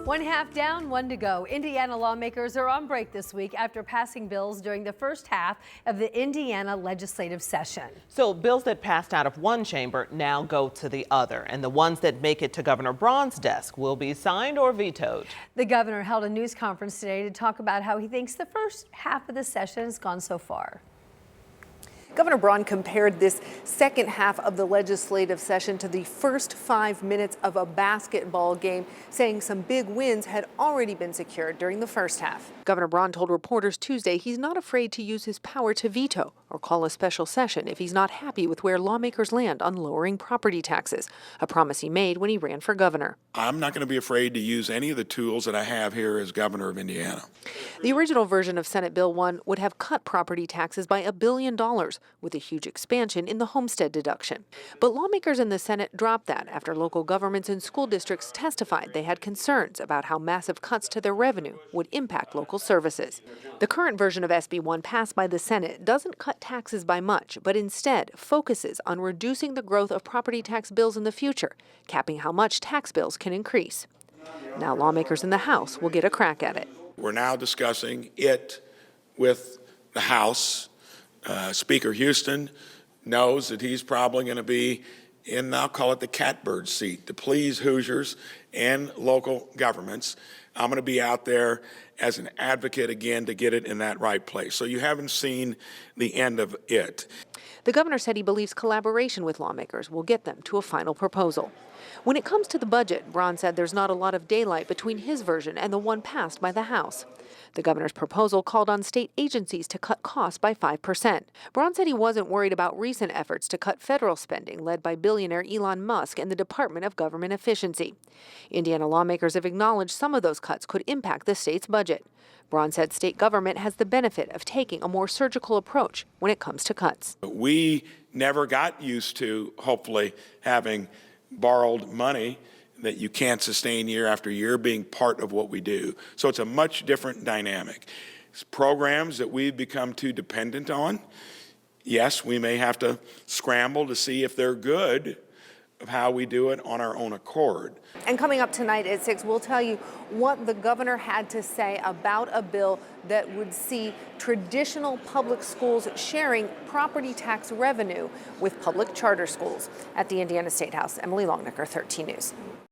One half down, one to go. Indiana lawmakers are on break this week after passing bills during the first half of the Indiana legislative session. So bills that passed out of one chamber now go to the other, and the ones that make it to Governor Braun's desk will be signed or vetoed. The governor held a news conference today to talk about how he thinks the first half of the session has gone so far. Governor Braun compared this second half of the legislative session to the first 5 minutes of a basketball game, saying some big wins had already been secured during the first half. Governor Braun told reporters Tuesday he's not afraid to use his power to veto or call a special session if he's not happy with where lawmakers land on lowering property taxes, a promise he made when he ran for governor. I'm not going to be afraid to use any of the tools that I have here as governor of Indiana. The original version of Senate Bill 1 would have cut property taxes by $1 billion, with a huge expansion in the homestead deduction. But lawmakers in the Senate dropped that after local governments and school districts testified they had concerns about how massive cuts to their revenue would impact local services. The current version of SB 1 passed by the Senate doesn't cut taxes by much, but instead focuses on reducing the growth of property tax bills in the future, capping how much tax bills can increase. Now lawmakers in the House will get a crack at it. We're now discussing it with the House. Speaker Houston knows that he's probably going to be in, I'll call it the catbird seat, to please Hoosiers and local governments. I'm going to be out there as an advocate again to get it in that right place. So you haven't seen the end of it. The governor said he believes collaboration with lawmakers will get them to a final proposal. When it comes to the budget, Braun said there's not a lot of daylight between his version and the one passed by the House. The governor's proposal called on state agencies to cut costs by 5%. Braun said he wasn't worried about recent efforts to cut federal spending led by billionaire Elon Musk and the Department of Government Efficiency. Indiana lawmakers have acknowledged some of those cuts could impact the state's budget. Braun said state government has the benefit of taking a more surgical approach when it comes to cuts. We never got used to, hopefully, having borrowed money that you can't sustain year after year being part of what we do. So it's a much different dynamic. It's programs that we've become too dependent on. Yes, we may have to scramble to see if they're good, of how we do it on our own accord. And coming up tonight at 6, we'll tell you what the governor had to say about a bill that would see traditional public schools sharing property tax revenue with public charter schools. At the Indiana State House, Emily Longnecker, 13 News.